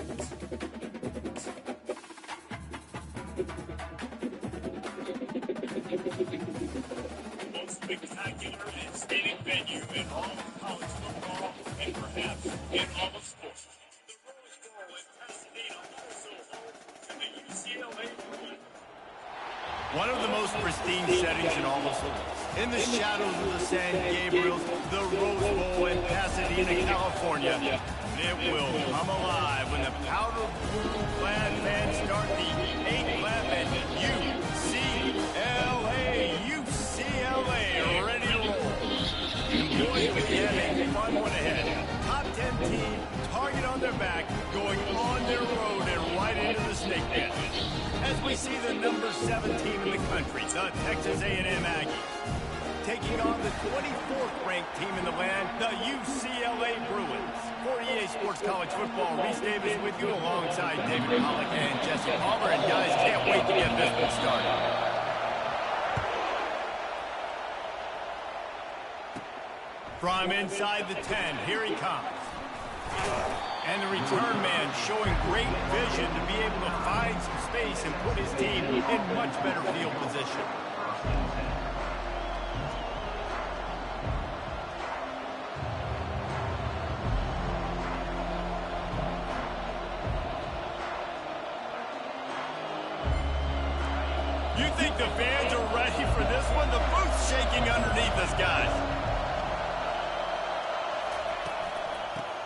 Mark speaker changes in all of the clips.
Speaker 1: Most spectacular and scenic venue in all of college football and perhaps in all of sports. The Rose Bowl in Pasadena, also home to the UCLA Bruins.
Speaker 2: One of the most pristine settings in all of sports. In the shadows of the San Gabriels, the Rose Bowl in Pasadena, California. It will come alive when the powder blue clad fans start the 8-lap and UCLA ready to roll. And boys, we have a fun one ahead. Top 10 team, target on their back, going on their road and right into the snake pit. As we see the number 7 team in the country, the Texas A&M Aggies, taking on the 24th ranked team in the land, the UCLA Bruins. For EA Sports College Football, Reese Davis with you alongside David Pollock and Jesse Palmer. And guys, can't wait to get this one started. From inside the 10, here he comes. And the return man showing great vision to be able to find some space and put his team in much better field position. You think the fans are ready for this one? The booth's shaking underneath us, guys.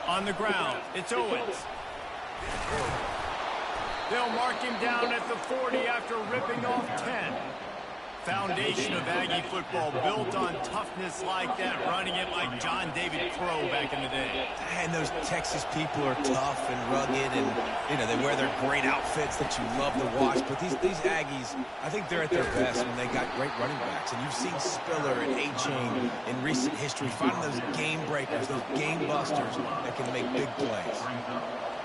Speaker 2: On the ground, it's Owens. They'll mark him down at the 40 after ripping off 10. Foundation of Aggie football built on toughness like that, running it like John David Crow back in the day.
Speaker 3: And those Texas people are tough and rugged, and you know they wear their great outfits that you love to watch. But these Aggies, I think they're at their best when they got great running backs. And you've seen Spiller and A-Chain in recent history finding those game breakers, those game busters that can make big plays.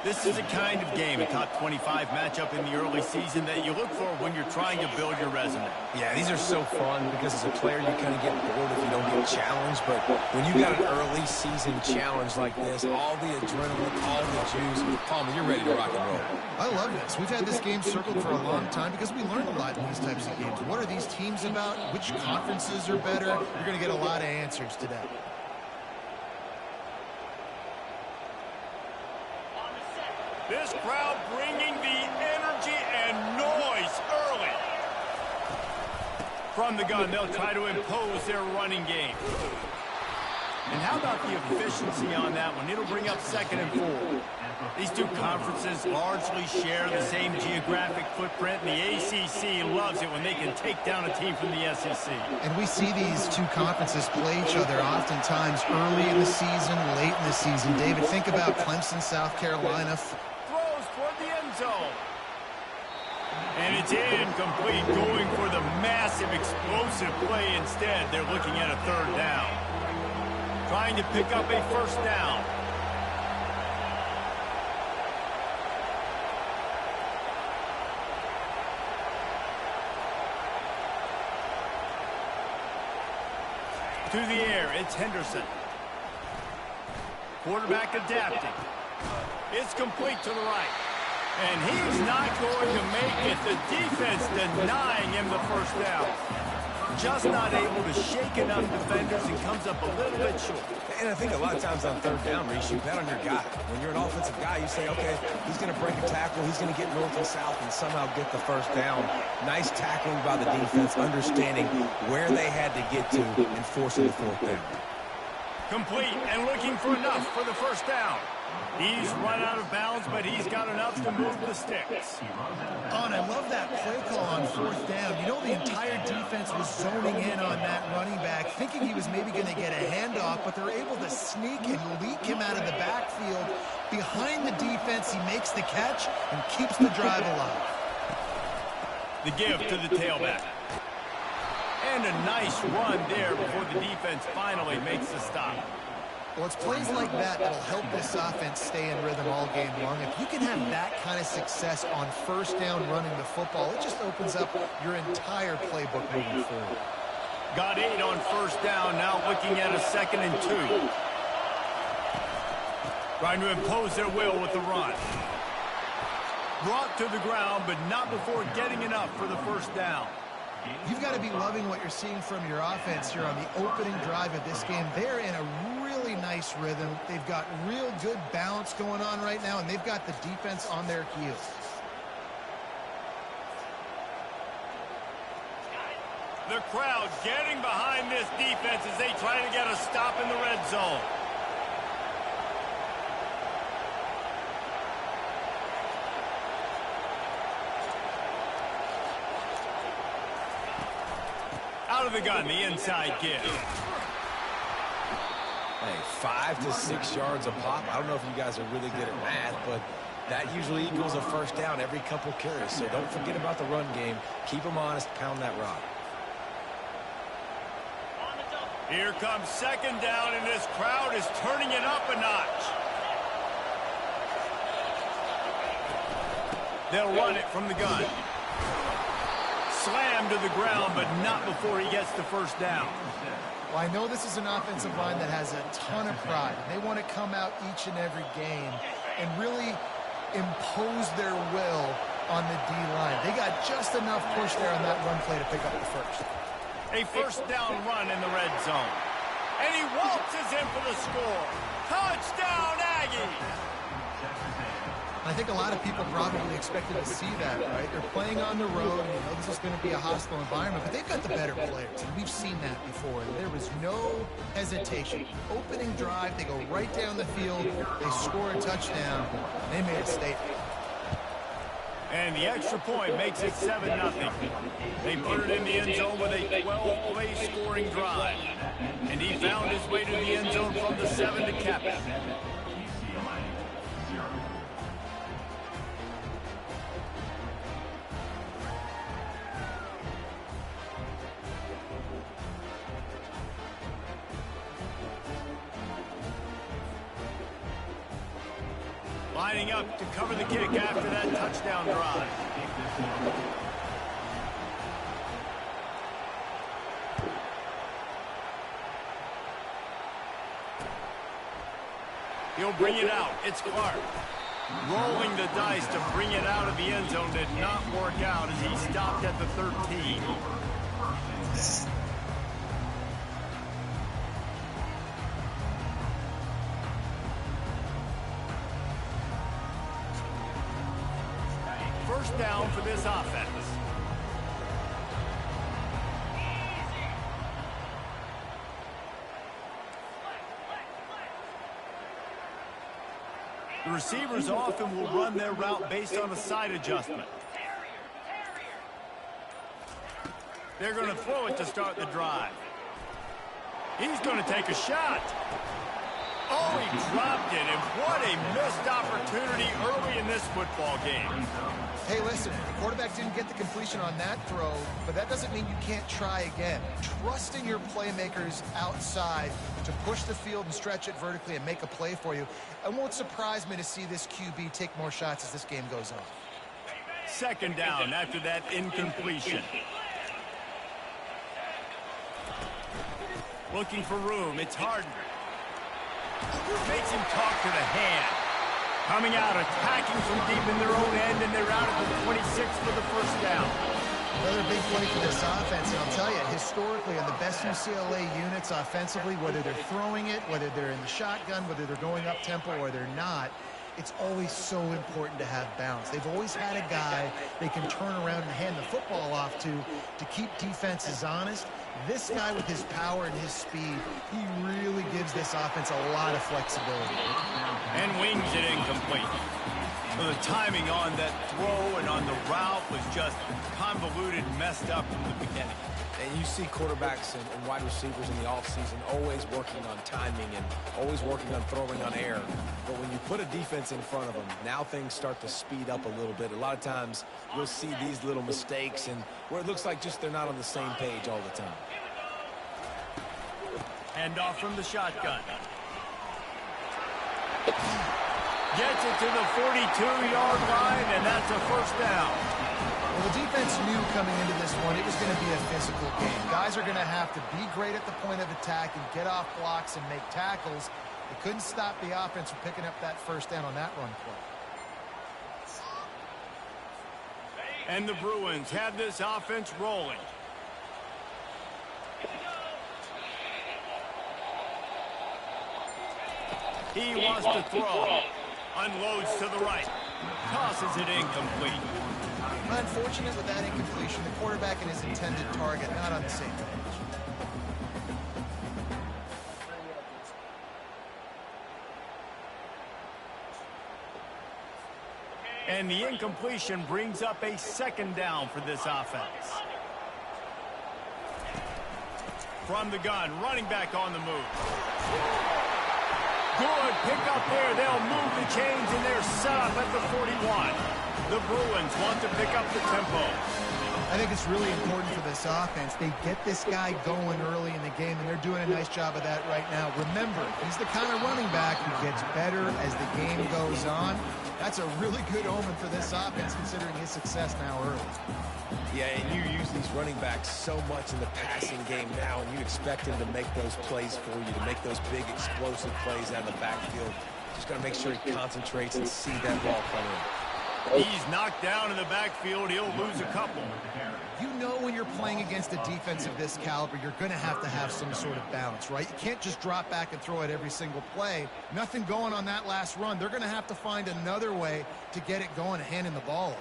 Speaker 2: This is a kind of game, a top 25 matchup in the early season that you look for when you're trying to build your resume.
Speaker 3: Yeah, these are so fun because as a player you kind of get bored if you don't get challenged, but when you got an early season challenge like this, all the adrenaline, all the juice, Palmer, you're ready to rock and roll.
Speaker 4: I love this. We've had this game circled for a long time because we learn a lot in these types of games. What are these teams about? Which conferences are better? You're going to get a lot of answers today.
Speaker 2: This crowd bringing the energy and noise early. From the gun, they'll try to impose their running game. And how about the efficiency on that one? It'll bring up 2nd and 4. These two conferences largely share the same geographic footprint, and the ACC loves it when they can take down a team from the SEC.
Speaker 4: And we see these two conferences play each other oftentimes early in the season, late in the season. David, think about Clemson, South Carolina.
Speaker 2: Throws toward the end zone. And it's incomplete, going for the massive explosive play instead. They're looking at a 3rd down. Trying to pick up a 1st down. To the air, it's Henderson. Quarterback adapting. It's complete to the right. And he's not going to make it. The defense denying him the 1st down. Just not able to shake enough defenders and comes up a little bit short.
Speaker 3: And I think a lot of times on 3rd down, Reese, you bet on your guy. When you're an offensive guy, you say, okay, he's going to break a tackle, he's going to get north and south and somehow get the 1st down. Nice tackling by the defense, understanding where they had to get to and forcing the 4th down.
Speaker 2: Complete and looking for enough for the 1st down. He's run out of bounds, but he's got enough to move the sticks.
Speaker 4: Oh, and I love that play call on 4th down. You know, the entire defense was zoning in on that running back, thinking he was maybe going to get a handoff, but they're able to sneak and leak him out of the backfield. Behind the defense, he makes the catch and keeps the drive alive.
Speaker 2: The give to the tailback. And a nice run there before the defense finally makes the stop.
Speaker 4: Well, it's plays like that that'll help this offense stay in rhythm all game long. If you can have that kind of success on 1st down running the football, it just opens up your entire playbook moving forward.
Speaker 2: Got 8 on 1st down, now looking at a 2nd and 2. Trying to impose their will with the run. Brought to the ground, but not before getting enough for the first down.
Speaker 4: You've got to be loving what you're seeing from your offense here on the opening drive of this game. They're in a really nice rhythm. They've got real good balance going on right now, and they've got the defense on their heels.
Speaker 2: The crowd getting behind this defense as they try to get a stop in the red zone. Out of the gun, the inside give.
Speaker 3: Hey, 5 to 6 yards a pop. I don't know if you guys are really good at math, but that usually equals a first down every couple carries. So don't forget about the run game. Keep them honest, pound that rock.
Speaker 2: Here comes second down, and this crowd is turning it up a notch. They'll run it from the gun. Slammed to the ground, but not before he gets the first down.
Speaker 4: Well, I know this is an offensive line that has a ton of pride. They want to come out each and every game and really impose their will on the D-line. They got just enough push there on that run play to pick up the first.
Speaker 2: A first down run in the red zone. And he waltzes in for the score. Touchdown, Aggies!
Speaker 4: I think a lot of people probably expected to see that, right? They're playing on the road, and you know this is going to be a hostile environment, but they've got the better players, and we've seen that before. There was no hesitation. Opening drive, they go right down the field, they score a touchdown, and they made a statement.
Speaker 2: And the extra point makes it 7-0. They put it in the end zone with a 12-play scoring drive. And he found his way to the end zone from the 7 to cap it. Lining up to cover the kick after that touchdown drive. He'll bring it out. It's Clark. Rolling the dice to bring it out of the end zone did not work out as he stopped at the 13. First down for this offense. The receivers often will run their route based on a side adjustment. They're going to throw it to start the drive. He's going to take a shot. Oh, he dropped it, and what a missed opportunity early in this football game.
Speaker 4: Hey, listen, the quarterback didn't get the completion on that throw, but that doesn't mean you can't try again. Trusting your playmakers outside to push the field and stretch it vertically and make a play for you. It won't surprise me to see this QB take more shots as this game goes on.
Speaker 2: Second down after that incompletion. Looking for room. It's Harden. Makes him talk to the hand. Coming out, attacking from deep in their own end, and they're out at the 26 for the first down.
Speaker 4: Another big play for this offense, and I'll tell you, historically, on the best UCLA units offensively, whether they're throwing it, whether they're in the shotgun, whether they're going up tempo or they're not, it's always so important to have balance. They've always had a guy they can turn around and hand the football off to keep defenses honest. This guy with his power and his speed, he really gives this offense a lot of flexibility.
Speaker 2: And wings it incomplete. Well, the timing on that throw and on the route was just convoluted, messed up from the beginning.
Speaker 3: And you see quarterbacks and wide receivers in the offseason always working on timing and always working on throwing on air. But when you put a defense in front of them, now things start to speed up a little bit. A lot of times you'll see these little mistakes and where it looks like just they're not on the same page all the time.
Speaker 2: Hand off from the shotgun. Gets it to the 42-yard line, and that's a first down.
Speaker 4: Well, the defense knew coming into this one it was going to be a physical game. Guys are going to have to be great at the point of attack and get off blocks and make tackles. They couldn't stop the offense from picking up that first down on that run play.
Speaker 2: And the Bruins have this offense rolling. He wants to throw. Unloads to the right. Tosses it incomplete.
Speaker 4: Unfortunate with that incompletion. The quarterback and his intended target not on the same page.
Speaker 2: And the incompletion brings up a second down for this offense. From the gun, running back on the move. Good pick up there. They'll move the chains, and they're set up at the 41. The Bruins want to pick up the tempo.
Speaker 4: I think it's really important for this offense. They get this guy going early in the game, and they're doing a nice job of that right now. Remember, he's the kind of running back who gets better as the game goes on. That's a really good omen for this offense, considering his success now early.
Speaker 3: Yeah, and you use these running backs so much in the passing game now, and you expect him to make those plays for you, to make those big explosive plays out of the backfield. Just got to make sure he concentrates and see that ball come in.
Speaker 2: He's knocked down in the backfield. He'll lose a couple.
Speaker 4: You know when you're playing against a defense of this caliber, you're going to have some sort of balance, right? You can't just drop back and throw it every single play. Nothing going on that last run. They're going to have to find another way to get it going and handing the ball off.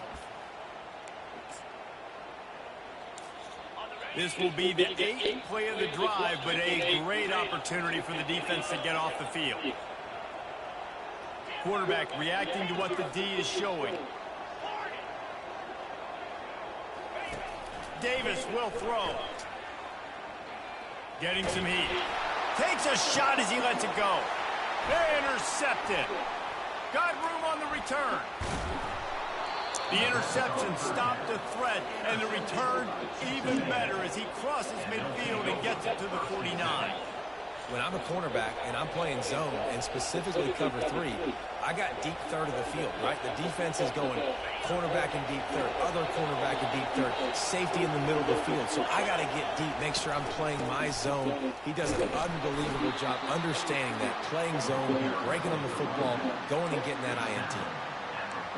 Speaker 2: This will be the 8th play of the drive, but a great opportunity for the defense to get off the field. Quarterback reacting to what the D is showing. Davis will throw. Getting some heat. Takes a shot as he lets it go. Intercepted. Got room on the return. The interception stopped the threat, and the return even better as he crosses midfield and gets it to the 49.
Speaker 3: When I'm a cornerback and I'm playing zone and specifically cover 3, I got deep third of the field, right? The defense is going cornerback in deep third, other cornerback in deep third, safety in the middle of the field. So I got to get deep, make sure I'm playing my zone. He does an unbelievable job understanding that, playing zone, breaking on the football, going and getting that INT.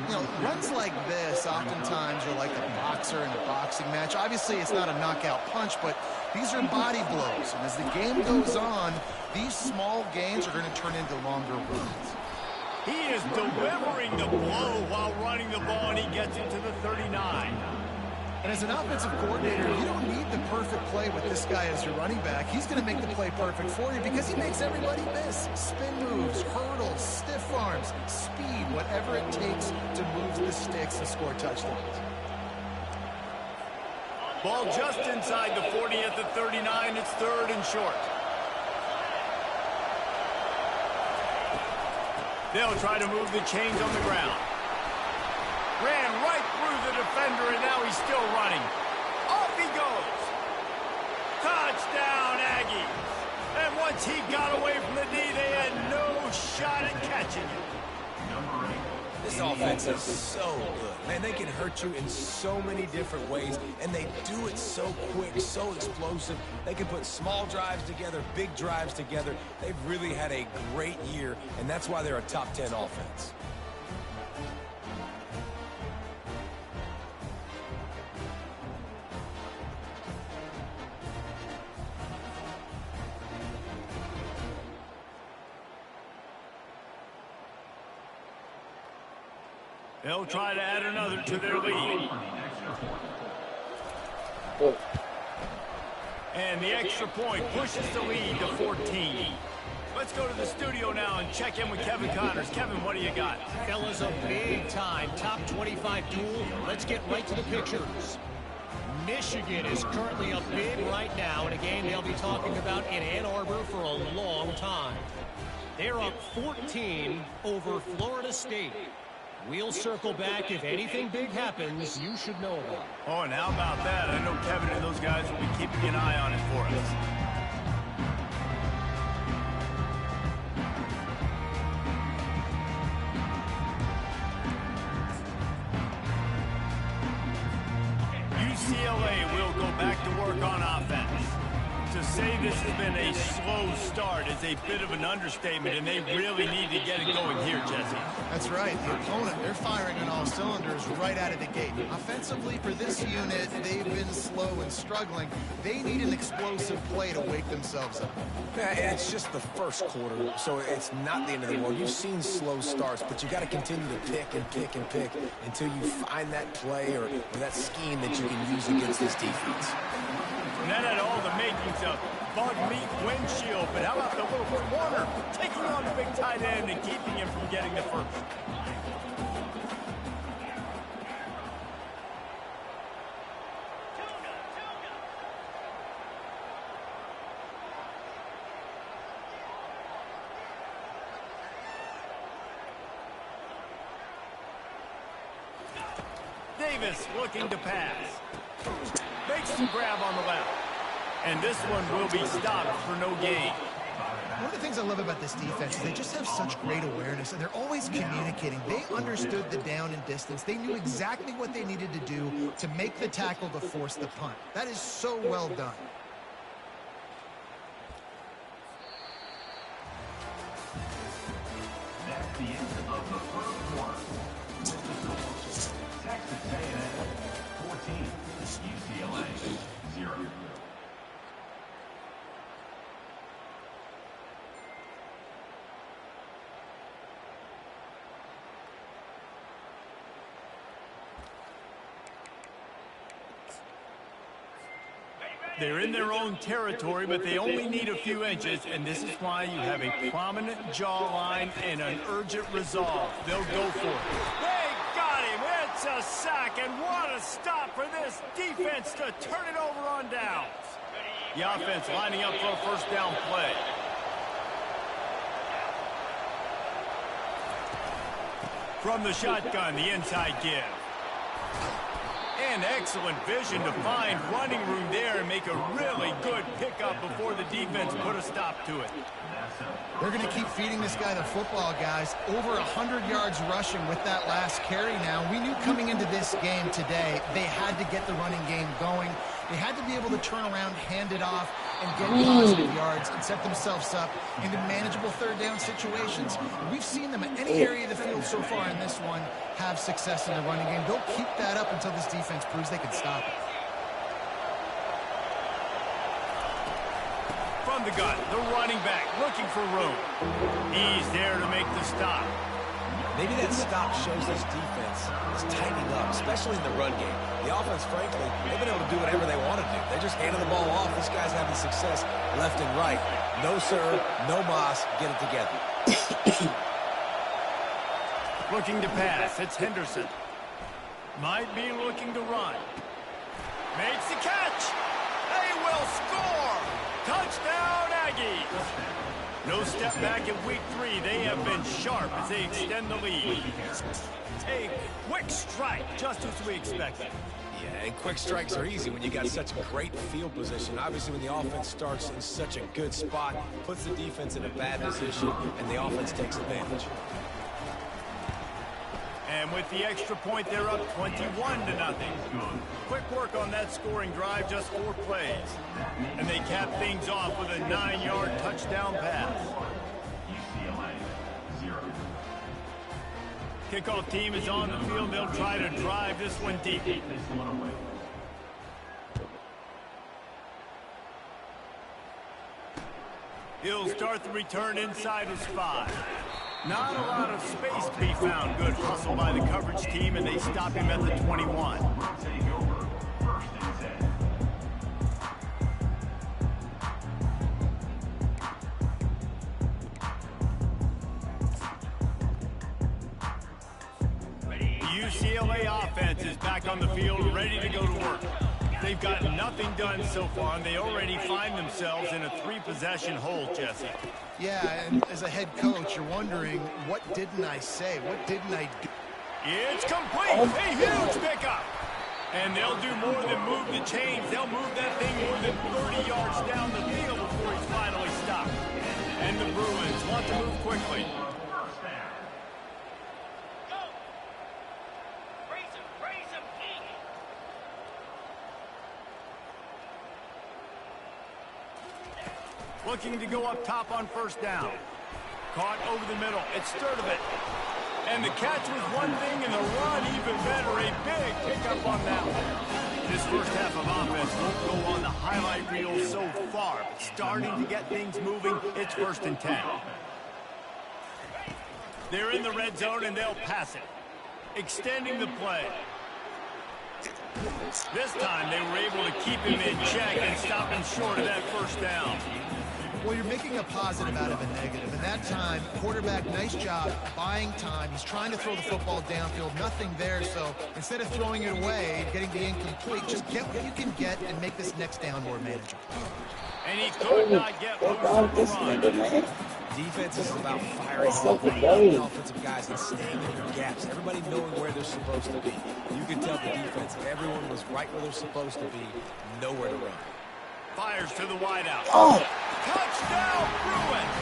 Speaker 4: You know, runs like this oftentimes are like a boxer in a boxing match. Obviously, it's not a knockout punch, but these are body blows. And as the game goes on, these small gains are going to turn into longer runs.
Speaker 2: He is delivering the blow while running the ball, and he gets it to the 39.
Speaker 4: And as an offensive coordinator, you don't need the perfect play with this guy as your running back. He's going to make the play perfect for you because he makes everybody miss. Spin moves, hurdles, stiff arms, speed, whatever it takes to move the sticks and score touchdowns.
Speaker 2: Ball just inside the 40 at the 39. It's 3rd and short. They'll try to move the chains on the ground. Ran right through the defender, and now he's still running. Off he goes. Touchdown, Aggies. And once he got away from the D, they had no shot at catching him.
Speaker 3: This offense is so good. Man, they can hurt you in so many different ways, and they do it so quick, so explosive. They can put small drives together, big drives together. They've really had a great year, and that's why they're a top 10 offense.
Speaker 2: They'll try to add another to their lead. And the extra point pushes the lead to 14. Let's go to the studio now and check in with Kevin Connors. Kevin, what do you got?
Speaker 5: Fellas, a big-time top 25 duel. Let's get right to the pictures. Michigan is currently up big right now in a game they'll be talking about in Ann Arbor for a long time. They're up 14 over Florida State. We'll circle back. If anything big happens, you should know about it.
Speaker 2: Oh, and how about that? I know Kevin and those guys will be keeping an eye on it for us. UCLA will go back to work on offense. To say this has been a slow start is a bit of an understatement, and they really need to get it going here, Jesse.
Speaker 4: That's right. The opponent, they're firing on all cylinders. players right out of the gate. Offensively, for this unit, they've been slow and struggling. They need an explosive play to wake themselves up.
Speaker 3: Yeah, and it's just the first quarter, so it's not the end of the world. You've seen slow starts, but you got to continue to pick and pick and pick until you find that play or that scheme that you can use against this defense.
Speaker 2: And that had all the makings of bug meat windshield, but how about the little corner taking on the big tight end and keeping him from getting the first? Davis looking to pass. Makes the grab on the left. And this one will be stopped for no gain.
Speaker 4: One of the things I love about this defense is they just have such great awareness, and they're always communicating. They understood the down and distance. They knew exactly what they needed to do to make the tackle to force the punt. That is so well done.
Speaker 1: That's the end of the first quarter. Texas A&M 14, UCLA 0.
Speaker 2: They're in their own territory, but they only need a few inches, and this is why you have a prominent jawline and an urgent resolve. They'll go for it. They got him. It's a sack, and what a stop for this defense to turn it over on downs. The offense lining up for a first down play. From the shotgun, the inside give. And excellent vision to find running room there and make a really good pickup before the defense put a stop to it.
Speaker 4: They're going to keep feeding this guy the football, guys. Over 100 yards rushing with that last carry now. We knew coming into this game today, they had to get the running game going. They had to be able to turn around, hand it off, and get positive yards and set themselves up into manageable third down situations. We've seen them in any area of the field so far in this one have success in the running game. They'll keep that up until this defense proves they can stop it.
Speaker 2: From the gun, the running back looking for room. He's there to make the stop.
Speaker 3: Maybe that stop shows this defense is tightening up, especially in the run game. The offense, frankly, they've been able to do whatever they want to do. They're just handing the ball off. This guy's having success left and right. No sir, no mas, get it together.
Speaker 2: Looking to pass, it's Henderson. Might be looking to run. Makes the catch. They will score. Touchdown, Aggies. No step back in week 3. They have been sharp as they extend the lead. A quick strike, just as we expected.
Speaker 3: Yeah, and quick strikes are easy when you got such a great field position. Obviously, when the offense starts in such a good spot, puts the defense in a bad position, and the offense takes advantage.
Speaker 2: And with the extra point, they're up 21-0. Quick work on that scoring drive, just 4 plays. And they cap things off with a 9-yard touchdown pass.
Speaker 1: UCLA 0.
Speaker 2: Kickoff team is on the field. They'll try to drive this one deep.
Speaker 1: Take this one away.
Speaker 2: He'll start the return inside his 5. Not a lot of space to be found. Good hustle by the coverage team, and they stop him at the 21.
Speaker 1: Take over. First and 10.
Speaker 2: The UCLA offense is back on the field, ready to go to work. They've got nothing done so far, and they already find themselves in a 3-possession hole, Jesse.
Speaker 4: Yeah, and as a head coach, you're wondering, what didn't I say? What didn't I do?
Speaker 2: It's complete. A huge pickup. And they'll do more than move the chains. They'll move that thing more than 30 yards down the field before he's finally stopped. And the Bruins want to move quickly.
Speaker 1: First down.
Speaker 2: Looking to go up top on first down. Caught over the middle. It's Sturdivant. And the catch was one thing, and the run even better up on that one. This first half of offense won't go on the highlight reel so far, but starting to get things moving. It's 1st and 10. They're in the red zone, and they'll pass it. Extending the play. This time, they were able to keep him in check and stop him short of that first down.
Speaker 4: Well, you're making a positive out of a negative. And that time, quarterback, nice job buying time. He's trying to throw the football downfield. Nothing there. So instead of throwing it away, getting the incomplete, just get what you can get and make this next down more manageable.
Speaker 2: And he could not get loose on the run.
Speaker 3: Defense is about firing the offensive guys and staying in their gaps. Everybody knowing where they're supposed to be. You can tell the defense, everyone was right where they're supposed to be, nowhere to run.
Speaker 2: Fires to the wideout.
Speaker 6: Oh.
Speaker 2: Touchdown, Bruins!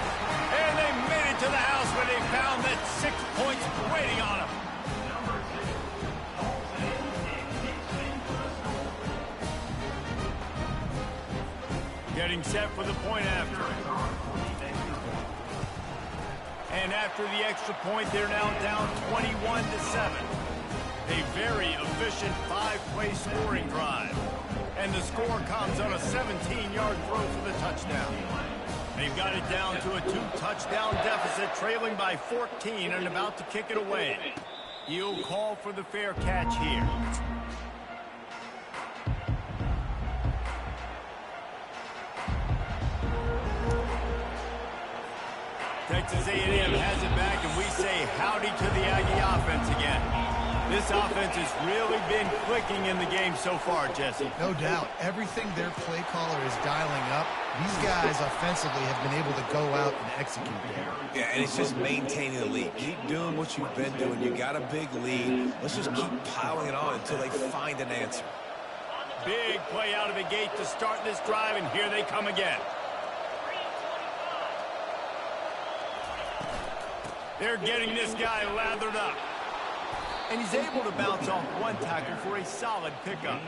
Speaker 2: And they made it to the house where they found that 6 points waiting on them. Getting set for the point after. And after the extra point, they're now down 21-7. A very efficient 5-play scoring drive. And the score comes on a 17-yard throw for the touchdown. They've got it down to a 2-touchdown deficit, trailing by 14 and about to kick it away. He'll call for the fair catch here. Texas A&M has it back, and we say howdy to the Aggie offense again. This offense has really been clicking in the game so far, Jesse.
Speaker 4: No doubt. Everything their play caller is dialing up, these guys offensively have been able to go out and execute there.
Speaker 3: Yeah, and it's just maintaining the lead. Keep doing what you've been doing. You got a big lead. Let's just keep piling it on until they find an answer.
Speaker 2: Big play out of the gate to start this drive, and here they come again. They're getting this guy lathered up. And he's able to bounce off one tackle for a solid pickup.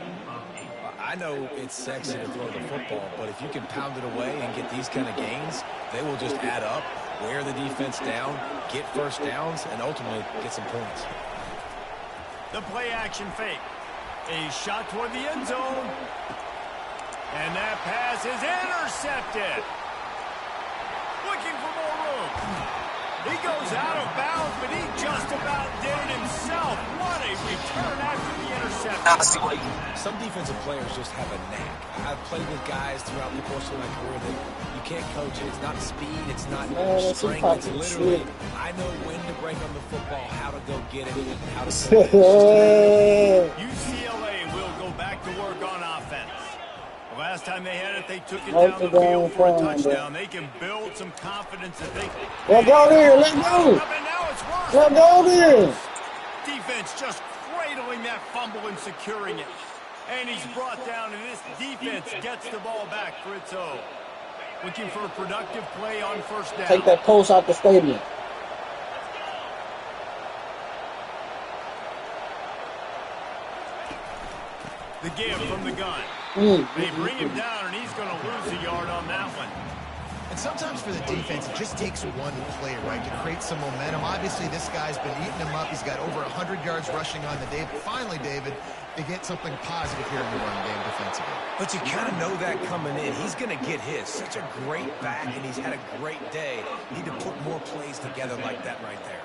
Speaker 3: I know it's sexy to throw the football, but if you can pound it away and get these kind of gains, they will just add up, wear the defense down, get first downs, and ultimately get some points.
Speaker 2: The play action fake. A shot toward the end zone. And that pass is intercepted. Looking for more room. He goes out of bounds, but he just about did it himself. What a return after the interception.
Speaker 3: Some defensive players just have a knack. I've played with guys throughout the course of my career that you can't coach it. It's not speed, it's not strength. It's literally, I know when to break on the football, how to go get it, and how to play it.
Speaker 2: UCLA will go back to work on offense. The last time they had it, they took it down the field for a touchdown. They can build some confidence that they can.
Speaker 6: Let's go there. Let's go.
Speaker 2: And now it's worse.
Speaker 6: Let's go there.
Speaker 2: Defense just cradling that fumble and securing it. And he's brought down, and this defense gets the ball back for its own. Looking for a productive play on first down.
Speaker 6: Take that post out the stadium.
Speaker 2: The give from the gun. They bring him down, and he's going to lose a yard on that one.
Speaker 4: And sometimes for the defense, it just takes one play, right, to create some momentum. Obviously, this guy's been eating him up. He's got over 100 yards rushing on the day. But finally, David, they get something positive here in the run game defensively.
Speaker 3: But you kind of know that coming in. He's going to get his. Such a great back, and he's had a great day. Need to put more plays together like that right there.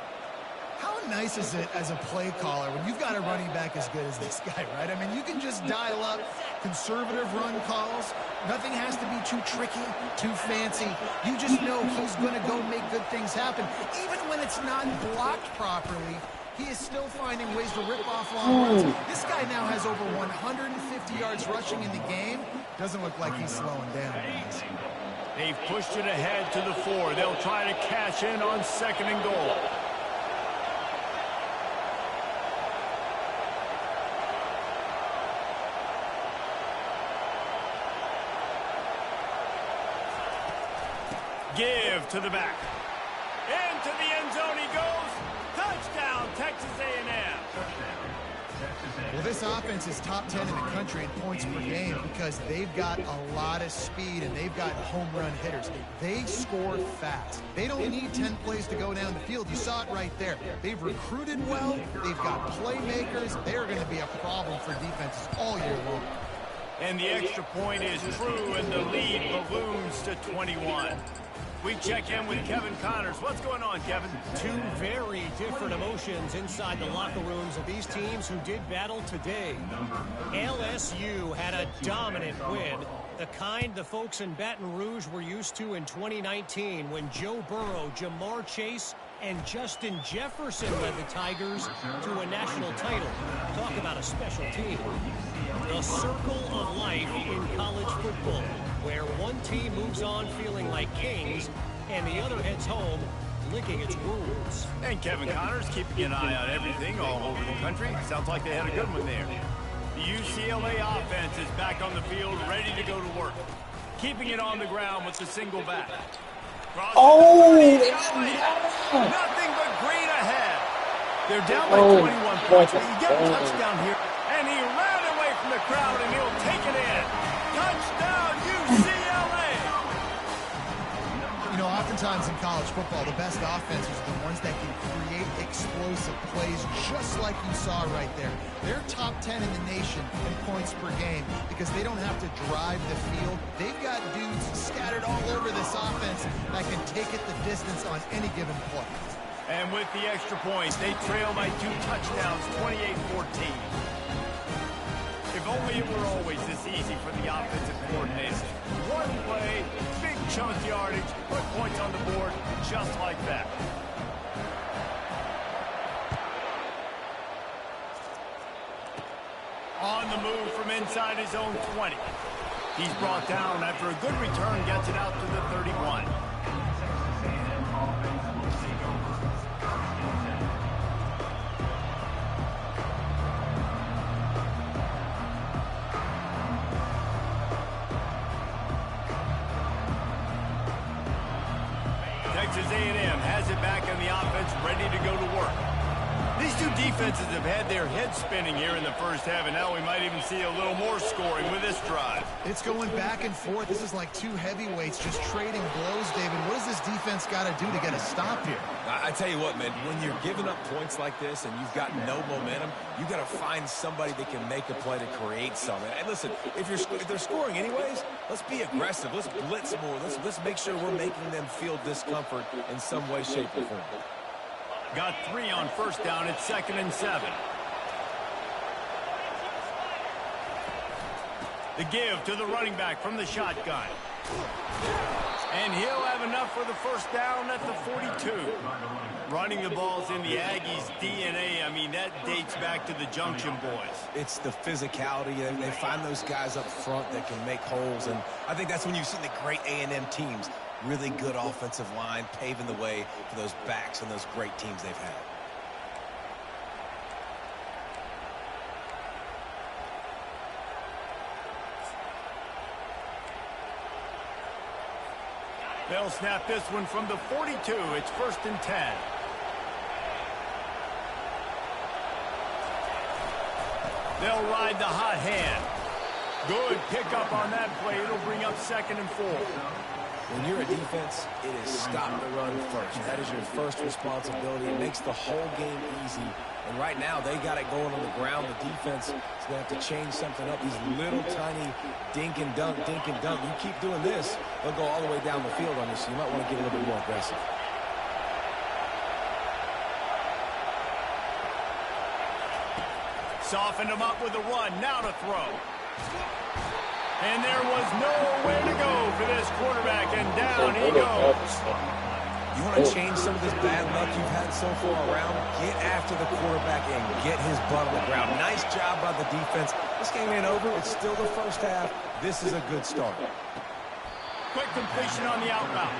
Speaker 4: How nice is it as a play caller when you've got a running back as good as this guy, right? I mean, you can just dial up conservative run calls. Nothing has to be too tricky, too fancy. You just know he's going to go make good things happen. Even when it's not blocked properly, he is still finding ways to rip off long runs. This guy now has over 150 yards rushing in the game. Doesn't look like he's slowing down, guys.
Speaker 2: They've pushed it ahead to the 4. They'll try to cash in on 2nd and goal. Give to the back. Into the end zone he goes. Touchdown, Texas A&M.
Speaker 4: Well, this offense is top 10 in the country in points per game because they've got a lot of speed and they've got home run hitters. They score fast. They don't need 10 plays to go down the field. You saw it right there. They've recruited well. They've got playmakers. They're going to be a problem for defenses all year long.
Speaker 2: And the extra point is true, and the lead balloons to 21. We check in with Kevin Connors. What's going on, Kevin?
Speaker 5: Two very different emotions inside the locker rooms of these teams who did battle today. LSU had a dominant win, the kind the folks in Baton Rouge were used to in 2019 when Joe Burrow, Jamar Chase, and Justin Jefferson led the Tigers to a national title. Talk about a special team. The circle of life in college football, where one team moves on feeling like kings and the other heads home licking its wounds.
Speaker 2: And Kevin Connors keeping an eye on everything all over the country. Sounds like they had a good one there. The UCLA offense is back on the field, ready to go to work. Keeping it on the ground with the single back. Nothing but green ahead. They're down by 21 points, but you get a touchdown here. And he ran away from the crowd, and he'll take it in. Touchdown, UCLA!
Speaker 4: You know, oftentimes in college football, the best offenses are the ones that can create explosive plays just like you saw right there. They're top 10 in the nation in points per game because they don't have to drive the field. They've got dudes scattered all over this offense that can take it the distance on any given play.
Speaker 2: And with the extra point, they trail by 2 touchdowns, 28-14. If only it were always this easy for the offensive coordinators. One play, big chunk yardage, put points on the board just like that. On the move from inside his own 20. He's brought down after a good return, gets it out to the 31. Texas A&M has it back in the offense, ready to go to work. These two defenses have had their heads spinning here in the first half, and now we might even see a little more scoring with this drive.
Speaker 4: It's going back and forth. This is like two heavyweights just trading blows, David. What does this defense got to do to get a stop here?
Speaker 3: I tell you what, man, when you're giving up points like this and you've got no momentum, you got to find somebody that can make a play to create something. And listen, if they're scoring anyways, let's be aggressive. Let's blitz more. Let's make sure we're making them feel discomfort in some way, shape, or form.
Speaker 2: Got 3 on first down. It's 2nd and 7. The give to the running back from the shotgun. And he'll have enough for the first down at the 42. Running the ball's in the Aggies' DNA. I mean, that dates back to the Junction boys.
Speaker 3: It's the physicality. They find those guys up front that can make holes. And I think that's when you've seen the great A&M teams. Really good offensive line, paving the way for those backs and those great teams they've had.
Speaker 2: They'll snap this one from the 42. It's 1st and 10. They'll ride the hot hand. Good pickup on that play. It'll bring up 2nd and 4.
Speaker 3: When you're a defense, it is stop the run first. That is your first responsibility. It makes the whole game easy. And right now, they got it going on the ground. The defense is going to have to change something up. These little tiny dink and dunk, dink and dunk. You keep doing this, they'll go all the way down the field on you, so you might want to get a little bit more aggressive.
Speaker 2: Softened him up with a run. Now to throw. And there was nowhere to go for this quarterback, and down he goes.
Speaker 3: You want to change some of this bad luck you've had so far around? Get after the quarterback and get his butt on the ground. Nice job by the defense. This game ain't over. It's still the first half. This is a good start.
Speaker 2: Quick completion on the out route.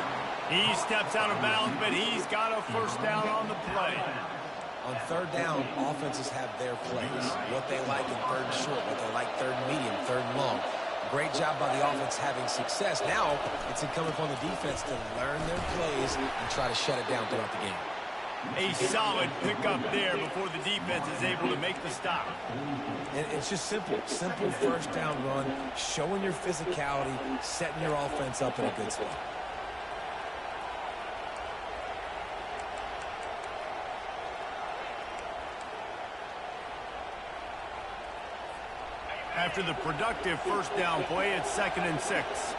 Speaker 2: He steps out of bounds, but he's got a first down on the play.
Speaker 3: On 3rd down, offenses have their plays. What they like in 3rd and short, what they like 3rd and medium, 3rd and long. Great job by the offense having success. Now, it's incumbent upon the defense to learn their plays and try to shut it down throughout the game.
Speaker 2: A solid pickup there before the defense is able to make the stop.
Speaker 3: And it's just simple first down run, showing your physicality, setting your offense up in a good spot.
Speaker 2: After the productive first down play, it's 2nd and 6.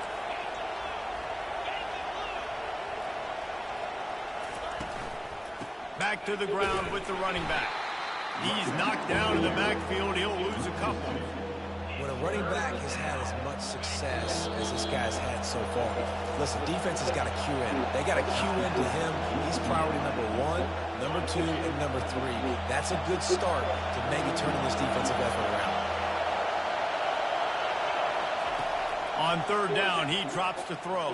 Speaker 2: Back to the ground with the running back. He's knocked down in the backfield. He'll lose a couple.
Speaker 3: When a running back has had as much success as this guy's had so far, listen, defense has got to cue in. They got to cue into him. He's priority number 1, number 2, and number 3. That's a good start to maybe turning this defensive effort around.
Speaker 2: On 3rd down, he drops to throw.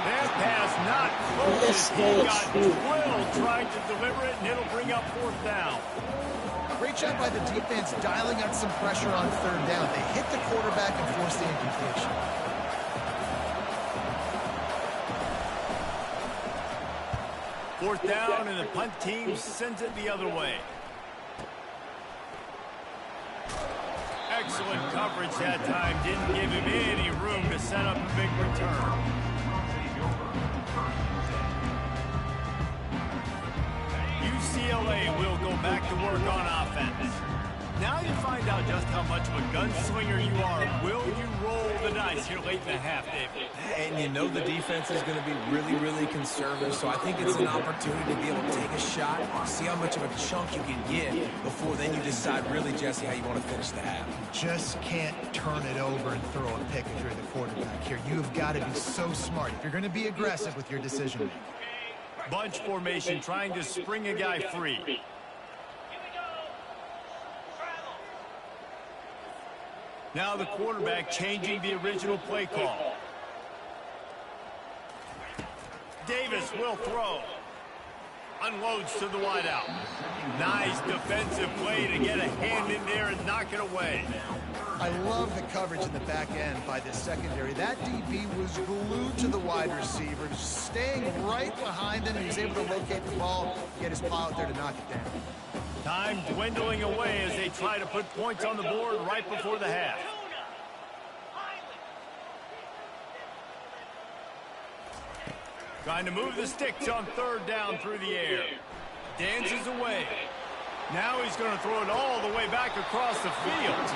Speaker 2: That pass not focused. He got drilled trying to deliver it, and it'll bring up 4th down.
Speaker 4: Great job by the defense dialing up some pressure on 3rd down. They hit the quarterback and forced the incompletion.
Speaker 2: Fourth down, and the punt team sends it the other way. Excellent coverage that time. Didn't give him any room to set up a big return. UCLA will go back to work on offense. Now you find out just how much of a gunslinger you are. Will you roll the dice here late in the half, David?
Speaker 3: And you know the defense is going to be really conservative, so I think it's an opportunity to be able to take a shot, see how much of a chunk you can get before then you decide really, Jesse, how you want to finish the half.
Speaker 4: Just can't turn it over and throw a pick if you're the quarterback here. You have got to be so smart if you're going to be aggressive with your decision-making.
Speaker 2: Bunch formation trying to spring a guy free. Now the quarterback changing the original play call. Davis will throw. Unloads to the wideout. Nice defensive play to get a hand in there and knock it away.
Speaker 4: I love the coverage in the back end by this secondary. That DB was glued to the wide receiver, staying right behind him. He was able to locate the ball, get his paw out there to knock it down.
Speaker 2: Time dwindling away as they try to put points on the board right before the half. Trying to move the sticks on 3rd down through the air. Dances away. Now he's going to throw it all the way back across the field.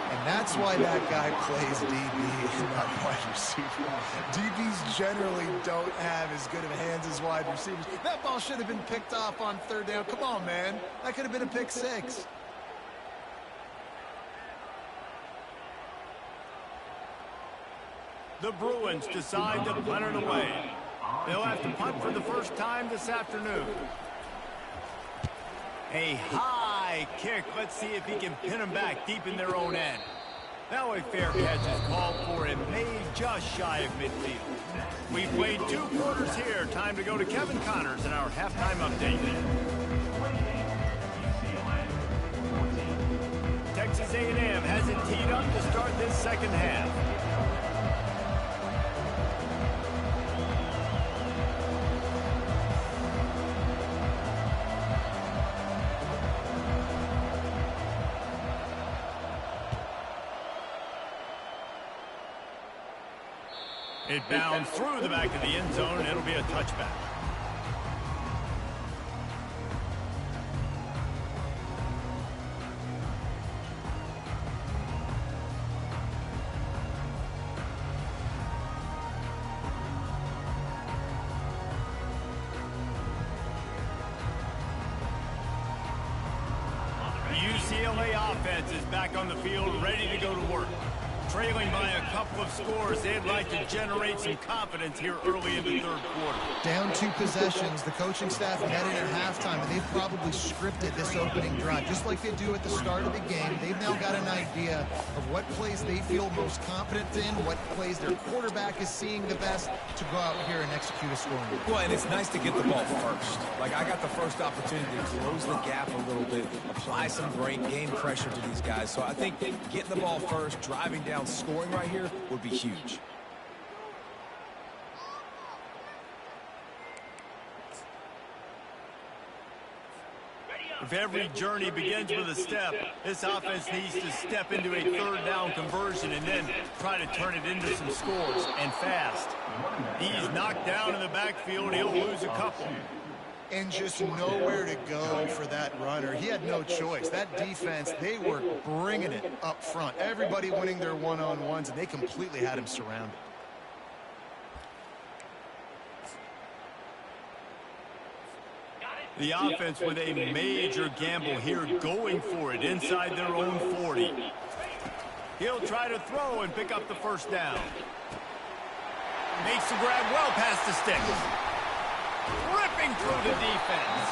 Speaker 4: And that's why that guy plays DB and not wide receiver. DBs generally don't have as good of hands as wide receivers. That ball should have been picked off on 3rd down. Come on, man. That could have been a pick 6.
Speaker 2: The Bruins decide to punt it away. They'll have to punt for the first time this afternoon. A high kick. Let's see if he can pin them back deep in their own end. Now a fair catch is called for and made just shy of midfield. We've played 2 quarters here. Time to go to Kevin Connors in our halftime update. Texas A&M has it teed up to start this second half. It bounds through the back of the end zone, and it'll be a touchback. The UCLA offense is back on the field, ready to go to work. Trailing by a couple of scores, they'd like to generate some confidence here early in the 3rd quarter.
Speaker 4: Down 2 possessions, the coaching staff met in at halftime, and they've probably scripted this opening drive. Just like they do at the start of the game, they've now got an idea of what plays they feel most confident in, what plays their quarterback is seeing the best to go out here and execute a scoring.
Speaker 3: Well, and it's nice to get the ball first. Like, I got the first opportunity to close the gap a little bit, apply some great game pressure to these guys. So I think getting the ball first, driving down, scoring right here would be huge.
Speaker 2: If every journey begins with a step, this offense needs to step into a third down conversion and then try to turn it into some scores, and fast. He's knocked down in the backfield. He'll lose a couple.
Speaker 4: And just nowhere to go for that runner. He had no choice. That defense, they were bringing it up front. Everybody winning their one-on-ones, and they completely had him surrounded.
Speaker 2: The offense with a major gamble here, going for it inside their own 40. He'll try to throw and pick up the first down. Makes the grab well past the sticks. Ripping through the defense.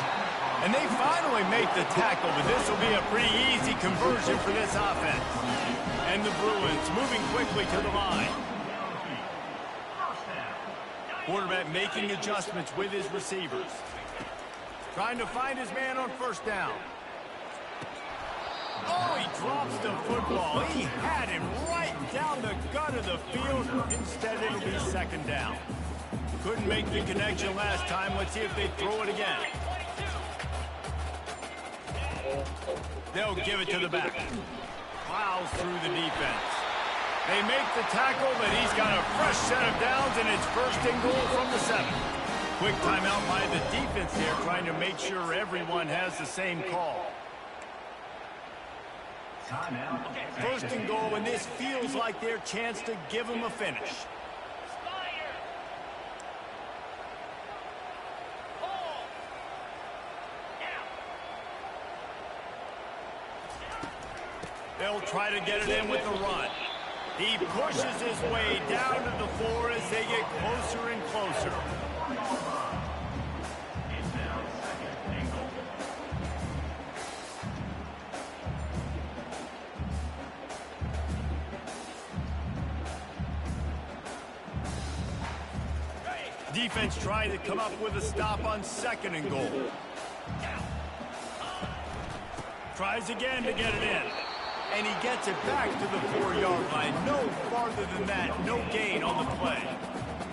Speaker 2: And they finally make the tackle, but this will be a pretty easy conversion for this offense. And the Bruins moving quickly to the line. Quarterback making adjustments with his receivers. Trying to find his man on first down. Oh, he drops the football. He had him right down the gut of the field. Instead, it'll be second down. Couldn't make the connection last time. Let's see if they throw it again. They'll give it to the back. Plows through the defense. They make the tackle, but he's got a fresh set of downs, and it's first and goal from the 7. Quick timeout by the defense there, trying to make sure everyone has the same call. First and goal, and this feels like their chance to give them a finish. They'll try to get it in with the run. He pushes his way down to the floor as they get closer and closer. Defense trying to come up with a stop on second and goal. Tries again to get it in. And he gets it back to the 4-yard line. No farther than that. No gain on the play.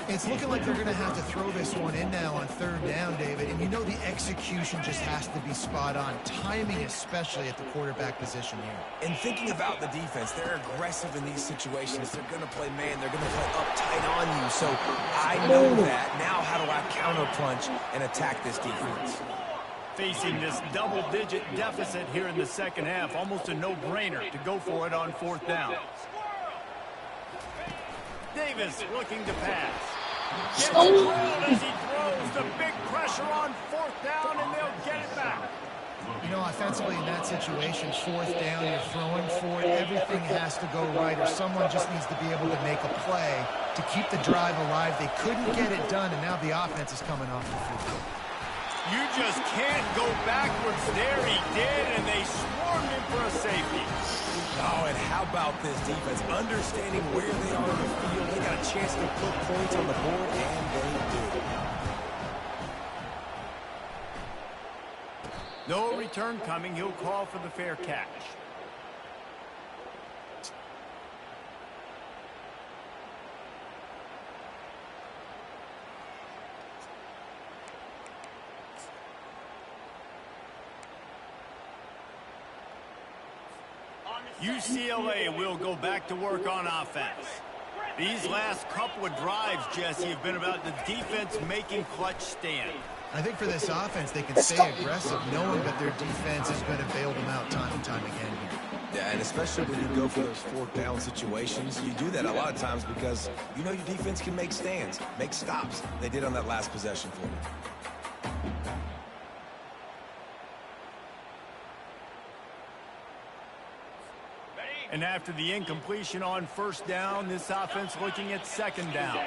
Speaker 4: It's looking like they're going to have to throw this one in now on third down, David. And you know the execution just has to be spot on. Timing especially at the quarterback position here.
Speaker 3: And thinking about the defense, they're aggressive in these situations. They're going to play man. They're going to play uptight on you. So I know that. Now how do I counterpunch and attack this defense?
Speaker 2: Facing this double-digit deficit here in the second half, almost a no-brainer to go for it on fourth down. Davis looking to pass. Gets drilled as he throws. The big pressure on fourth down, and they'll get it back.
Speaker 4: You know, offensively in that situation, fourth down, you're throwing for it. Everything has to go right, or someone just needs to be able to make a play to keep the drive alive. They couldn't get it done, and now the offense is coming off the field.
Speaker 2: You just can't go backwards there. He did, and they swarmed him for a safety.
Speaker 3: Oh, and how about this defense? Understanding where they are in the field. They got a chance to put points on the board, and they do.
Speaker 2: No return coming. He'll call for the fair catch. UCLA will go back to work on offense. These last couple of drives, Jesse, have been about the defense making clutch stand.
Speaker 4: I think for this offense, they can stay aggressive, knowing that their defense is going to bail them out time and time again here.
Speaker 3: Yeah, and especially when you go for those fourth down situations, you do that a lot of times because you know your defense can make stands, make stops. They did on that last possession for you.
Speaker 2: And after the incompletion on first down, this offense looking at second down.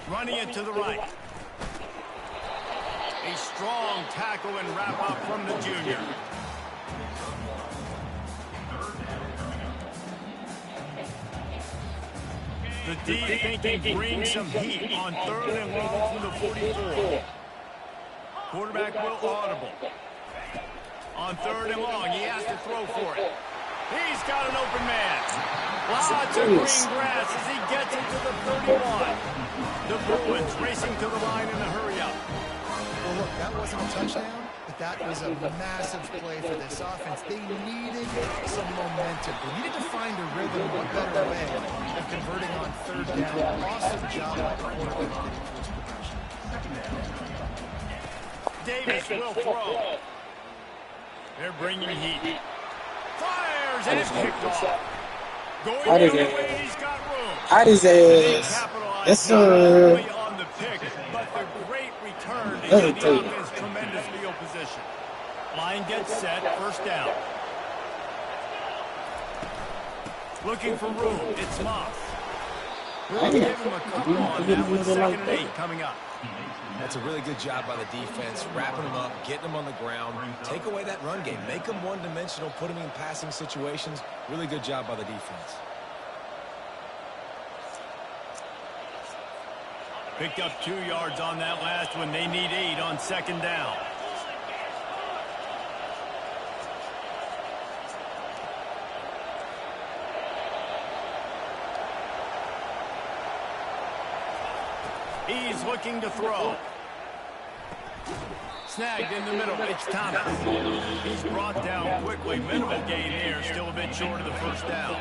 Speaker 2: Running it to the right. A strong tackle and wrap up from the junior. The D thinking bring some heat on third and long from the 44. Quarterback will audible. On third and long, he has to throw for it. He's got an open man. Lots of green grass as he gets into the 31. The Bruins racing to the line in a hurry-up.
Speaker 4: Well, look, that wasn't a touchdown, but that was a massive play for this offense. They needed some momentum. They needed to find a rhythm. What better way than converting on third down? Awesome job by the quarterback getting to his progression.
Speaker 2: Davis will throw. They're bringing heat. Fires, and it's picked off. Going the other way, he's got room.
Speaker 6: Out his ass. Yes, sir.
Speaker 2: On the pick, but the great return to give the offense tremendous field position. Line gets set, first down. Looking for room, it's Moss. We'll give him a couple on that with 2nd and 8 coming up.
Speaker 3: That's a really good job by the defense, wrapping them up, getting them on the ground. Take away that run game. Make them one-dimensional, put them in passing situations. Really good job by the defense.
Speaker 2: Picked up 2 yards on that last one. They need 8 on 2nd down. He's looking to throw. Snagged in the middle. It's Thomas. He's brought down quickly. Minimal gain here. Still a bit short of the first down.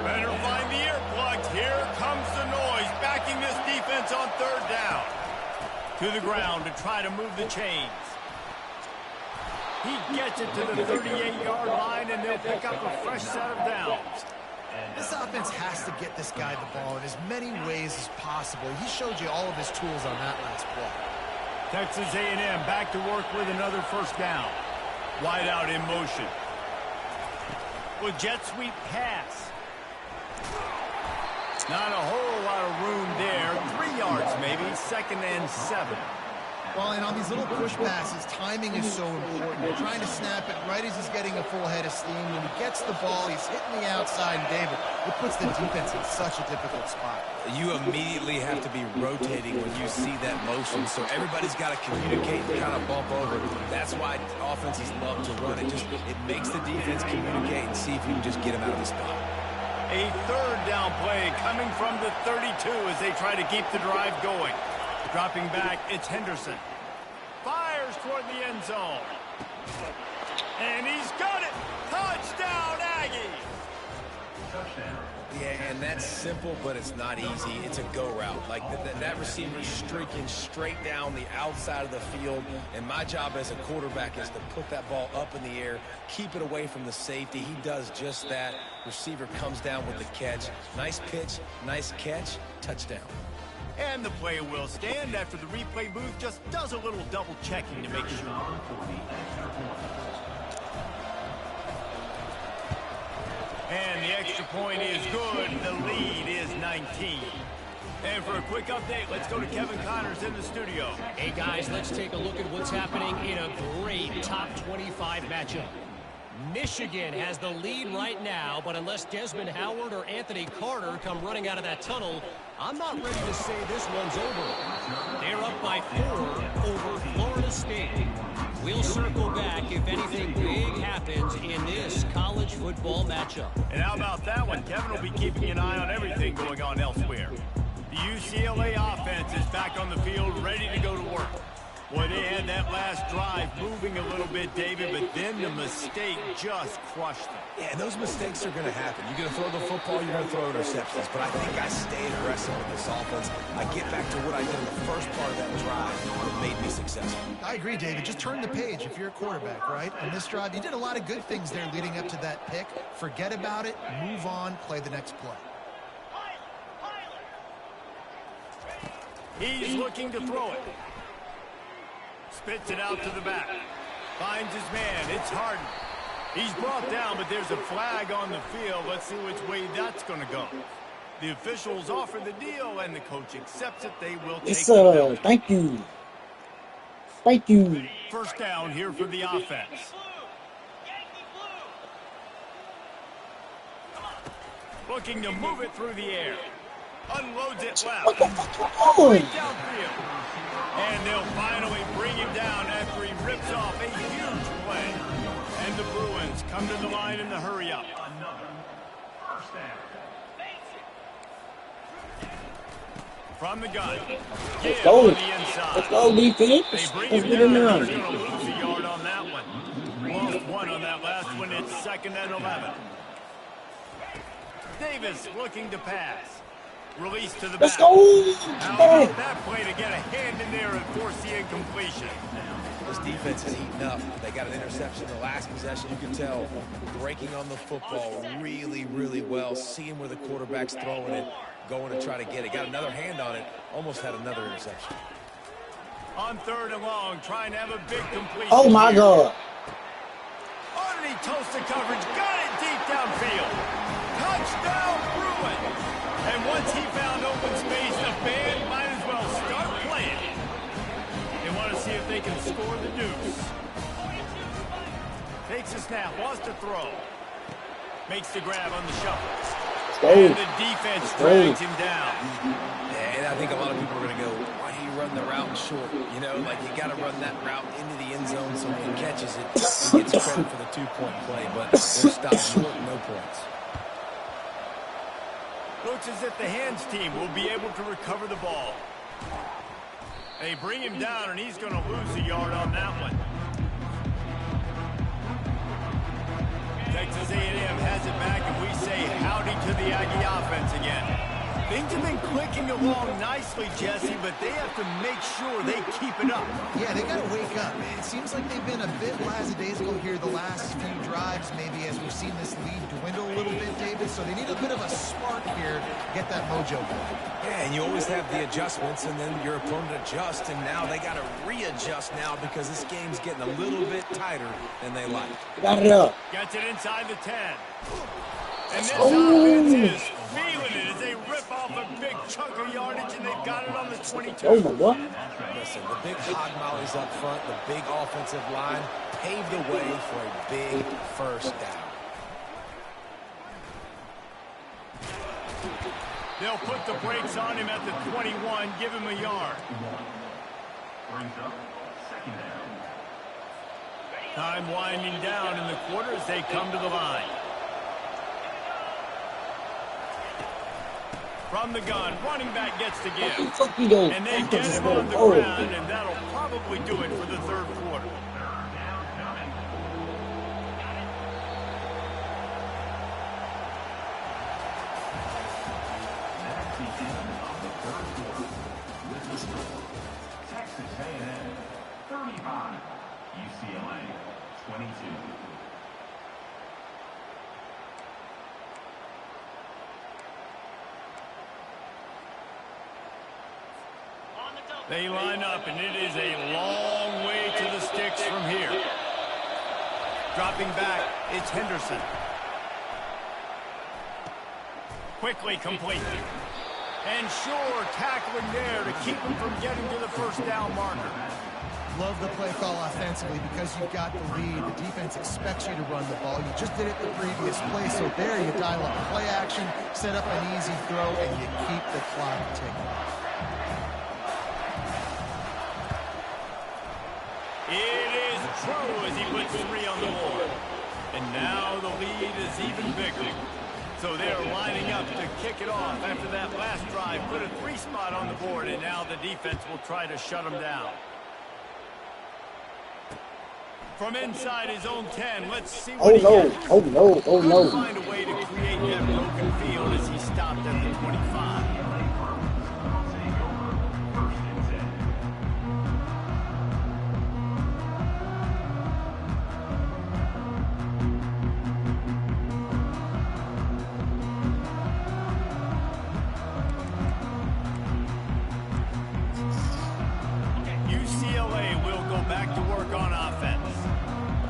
Speaker 2: Better find the earplugs. Here comes the noise. Backing this defense on 3rd down. To the ground to try to move the chains. He gets it to the 38-yard line, and they'll pick up a fresh set of downs.
Speaker 4: This offense has to get this guy the ball in as many ways as possible. He showed you all of his tools on that last play.
Speaker 2: Texas A&M back to work with another first down. Wide out in motion. With jet sweep pass. Not a whole lot of room there. 3 yards maybe. 2nd and 7.
Speaker 4: Well, and on these little push passes, timing is so important. You're trying to snap it right as he's getting a full head of steam. When he gets the ball, he's hitting the outside, and David, it puts the defense in such a difficult spot.
Speaker 3: You immediately have to be rotating when you see that motion, so everybody's got to communicate and kind of bump over. That's why offenses love to run it. It makes the defense communicate and see if you can just get them out of the spot.
Speaker 2: A 3rd down play coming from the 32 as they try to keep the drive going. Dropping back, it's Henderson. Fires toward the end zone. And he's got it. Touchdown, Aggie.
Speaker 3: Yeah, and that's simple, but it's not easy. It's a go route. Like that receiver's streaking straight down the outside of the field, and my job as a quarterback is to put that ball up in the air, keep it away from the safety. He does just that. Receiver comes down with the catch. Nice pitch, nice catch, touchdown.
Speaker 2: And the play will stand after the replay booth just does a little double checking to make sure. And the extra point is good. The lead is 19. And for a quick update, let's go to Kevin Connors in the studio.
Speaker 5: Hey, guys, let's take a look at what's happening in a great top 25 matchup. Michigan has the lead right now, but unless Desmond Howard or Anthony Carter come running out of that tunnel, I'm not ready to say this one's over. They're up by 4 over Florida State. We'll circle back if anything big happens in this college football matchup.
Speaker 2: And how about that one? Kevin will be keeping an eye on everything going on elsewhere. The UCLA offense is back on the field, ready to go to work. Boy, they had that last drive moving a little bit, David, but then the mistake just crushed them.
Speaker 3: Yeah, and those mistakes are going to happen. You're going to throw the football, you're going to throw interceptions. But I think I stay aggressive with this offense. I get back to what I did in the first part of that drive that made me successful.
Speaker 4: I agree, David. Just turn the page if you're a quarterback, right? On this drive, you did a lot of good things there leading up to that pick. Forget about it, move on, play the next play.
Speaker 2: He's looking to throw it. Spits it out to the back. Finds his man. It's Harden. He's brought down, but there's a flag on the field. Let's see which way that's going to go. The officials offer the deal, and the coach accepts it. They will take
Speaker 6: Yes, sir. Thank you. Thank you.
Speaker 2: First down here for the offense. Looking to move it through the air. Unloads it left.
Speaker 6: What the fuck you doing?
Speaker 2: Downfield. And they'll finally bring him down after he rips off a huge play. And and the Bruins come to the line in the hurry-up. From the gun.
Speaker 6: Let's go.
Speaker 2: On the inside.
Speaker 6: Let's go, defense.
Speaker 2: They bring
Speaker 6: Let's
Speaker 2: him
Speaker 6: get it
Speaker 2: down.
Speaker 6: now.
Speaker 2: He's going to lose a yard on that one. Lost one on that last one. It's 2nd and 11. Davis looking to pass. Release to the
Speaker 6: Let's
Speaker 2: back.
Speaker 6: go.
Speaker 2: How about that play to get a hand in there and force the incompletion?
Speaker 3: This defense is heating up. They got an interception the last possession. You can tell breaking on the football really, really well. Seeing where the quarterback's throwing it, going to try to get it. Got another hand on it. Almost had another interception.
Speaker 2: On 3rd and long, trying to have a big completion.
Speaker 6: Oh, my God.
Speaker 2: Underneath toasted coverage. Got it deep downfield. Touchdown, Bruins. And once he found open space, the band might as well start playing. They want to see if they can score the deuce. Takes a snap, wants to throw. Makes the grab on the shuffle. And the defense drags him down.
Speaker 3: And I think a lot of people are going to go, why do you run the route short? You know, like you got to run that route into the end zone so when he catches it, he gets credit for the 2-point play. But they're stopped short, no points.
Speaker 2: Looks as if the hands team will be able to recover the ball. They bring him down, and he's going to lose a yard on that one. Texas A&M has it back, and we say howdy to the Aggie offense again. Things have been clicking along nicely, Jesse, but they have to make sure they keep it up.
Speaker 4: Yeah, they got to wake up. It seems like they've been a bit lackadaisical here the last few drives, maybe as we've seen this lead dwindle a little bit, David. So they need a bit of a spark here to get that mojo going.
Speaker 3: Yeah, and you always have the adjustments, and then your opponent adjusts, and now they got to readjust now because this game's getting a little bit tighter than they like.
Speaker 6: Got it up.
Speaker 2: Gets it inside the 10. And this offense is feeling it as they rip off a big chunk of yardage, and they've got it on the 22.
Speaker 6: Oh, my God.
Speaker 3: Listen, the big hog mollies up front, the big offensive line paved the way for a big first down.
Speaker 2: They'll put the brakes on him at the 21, give him a yard. Time winding down in the quarter as they come to the line. From the gun, running back gets to give. And they get him on the ground, and that'll probably do it for the 3rd quarter.
Speaker 1: Texas A&M 35, UCLA 22.
Speaker 2: They line up, and it is a long way to the sticks from here. Dropping back, it's Henderson. Quickly complete. And sure, tackling there to keep him from getting to the first down marker.
Speaker 4: Love the play call offensively because you've got the lead. The defense expects you to run the ball. You just did it the previous play, so there you dial up play action, set up an easy throw, and you keep the clock ticking.
Speaker 2: It is true as he puts 3 on the board. And now the lead is even bigger. So they're lining up to kick it off after that last drive. Put a 3 spot on the board, and now the defense will try to shut them down. From inside his own 10, let's see what he gets.
Speaker 6: Oh, no. Oh, no.
Speaker 2: He'll find a way to create that broken field as he stopped at the 25. UCLA will go back to work on offense.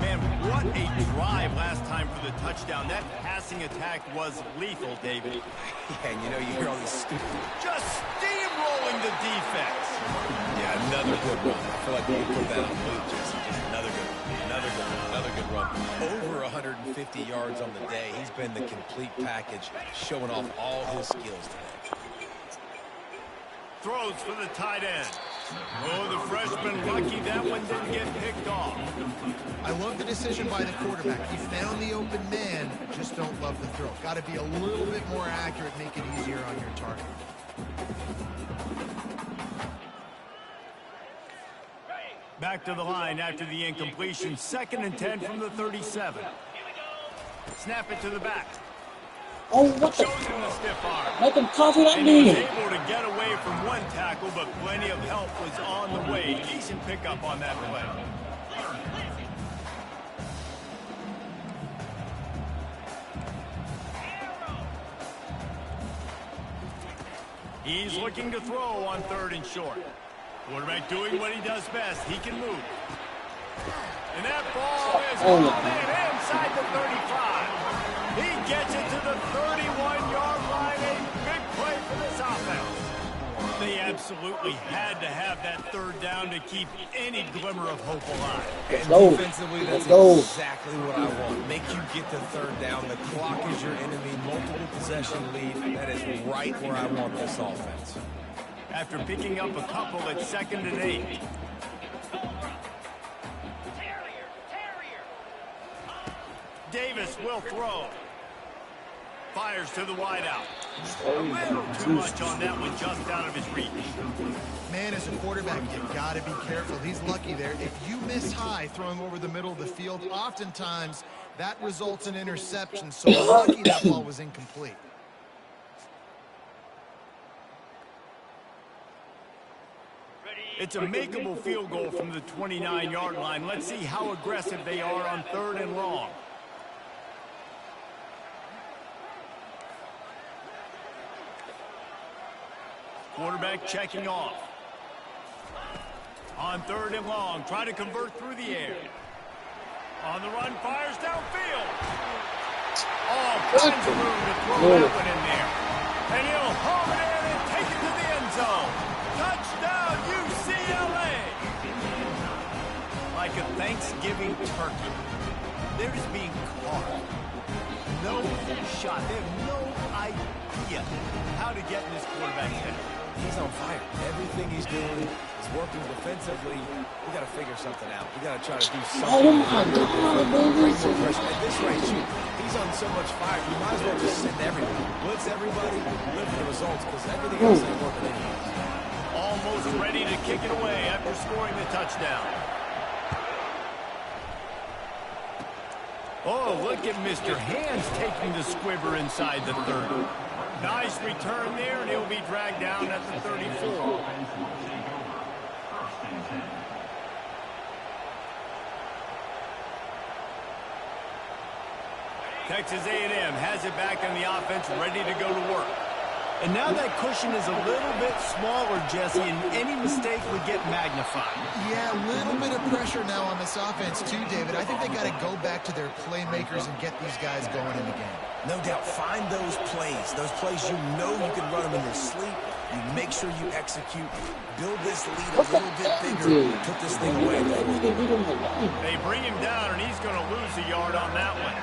Speaker 2: Man, what a drive last time for the touchdown. That passing attack was lethal, David.
Speaker 3: Yeah, and you know, you hear all these stupid...
Speaker 2: Just steamrolling the defense.
Speaker 3: Yeah, another good run. I feel like we can put that on loop, Jesse. Just another good one. Another good run. Over 150 yards on the day. He's been the complete package, showing off all his skills today.
Speaker 2: Throws for the tight end. Oh, the freshman lucky that one didn't get picked off.
Speaker 4: I love the decision by the quarterback. He found the open man, just don't love the throw. Got to be a little bit more accurate, make it easier on your target.
Speaker 2: Back to the line after the incompletion. 2nd and 10 from the 37. Snap it to the back.
Speaker 6: Oh, what the?
Speaker 2: Shows him the stiff arm.
Speaker 6: Let them toss it at
Speaker 2: And he was
Speaker 6: me.
Speaker 2: able to get away from one tackle, but plenty of help was on the way. Decent pickup on that play. He's looking to throw on 3rd and short. Quarterback doing what he does best. He can move. And that ball is hauled in inside the 35. He gets it to the 31-yard line. A big play for this offense. They absolutely had to have that 3rd down to keep any glimmer of hope alive.
Speaker 3: And
Speaker 6: Go.
Speaker 3: defensively, that's
Speaker 6: Go.
Speaker 3: exactly what I want. Make you get the 3rd down. The clock is your enemy. Multiple possession lead. That is right where I want this offense.
Speaker 2: After picking up a couple at 2nd and 8. Davis will throw. Fires to the wideout. A little too much on that one, just out of his reach.
Speaker 4: Man, as a quarterback, you've got to be careful. He's lucky there. If you miss high throwing over the middle of the field, oftentimes that results in interception. So lucky that ball was incomplete.
Speaker 2: It's a makeable field goal from the 29-yard line. Let's see how aggressive they are on 3rd and long. Quarterback checking off. On 3rd and long, trying to convert through the air. On the run, fires downfield. Oh, finds room to throw that one in there. And he'll home it in and take it to the end zone. Touchdown, UCLA! Like a Thanksgiving turkey. They're just being caught. No shot. They have no idea how to get in this quarterback's head.
Speaker 3: He's on fire. Everything he's doing is working defensively. We got to figure something out. We got to try to do something.
Speaker 6: Oh my God, baby.
Speaker 3: At this rate, shoot, he's on so much fire. You might as well just send everybody. Blitz everybody, live for the results, because everything else ain't working anyways.
Speaker 2: Almost ready to kick it away after scoring the touchdown. Oh, look at Mr. Hands taking the squibber inside the 30. Nice return there, and he'll be dragged down at the 34. Texas A&M has it back on the offense, ready to go to work. And now that cushion is a little bit smaller, Jesse, and any mistake would get magnified.
Speaker 4: Yeah, a little bit of pressure now on this offense too, David. I think they got to go back to their playmakers and get these guys going in the game.
Speaker 3: No doubt, find those plays you know you can run them in your sleep. You make sure you execute, build this lead a little bit bigger, put this thing away.
Speaker 2: They bring him down, and he's going to lose a yard on that one.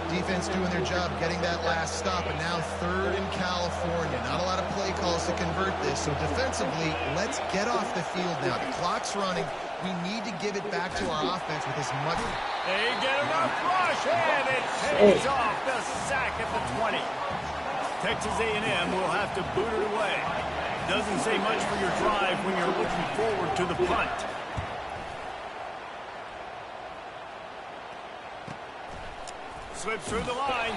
Speaker 4: Defense doing their job, getting that last stop, and now 3rd in California. Not a lot of play calls to convert this, so defensively, let's get off the field now. The clock's running. We need to give it back to our offense with as much...
Speaker 2: They get enough rush, and it pays off the sack at the 20. Texas A&M will have to boot it away. Doesn't say much for your drive when you're looking forward to the punt. Slips through the line.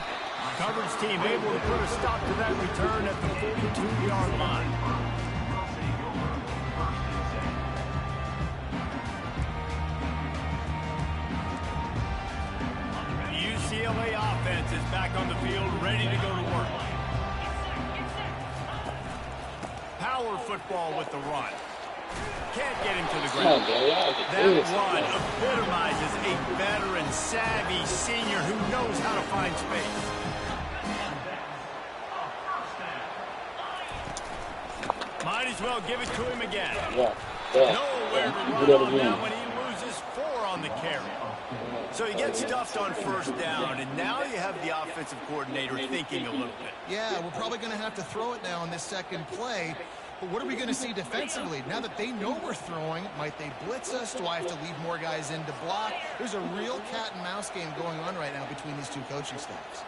Speaker 2: Coverage team able to put a stop to that return at the 42-yard line. The UCLA offense is back on the field, ready to go to work. Power football with the run. Can't get him to the ground. That run epitomizes a veteran, savvy senior who knows how to find space. Might as well give it to him again. Nowhere to run on that when he loses 4 on the carry. So he gets stuffed on 1st down, and now you have the offensive coordinator thinking a little bit.
Speaker 4: Yeah, we're probably going to have to throw it now on this second play. But what are we going to see defensively? Now that they know we're throwing, might they blitz us? Do I have to leave more guys in to block? There's a real cat and mouse game going on right now between these two coaching staffs.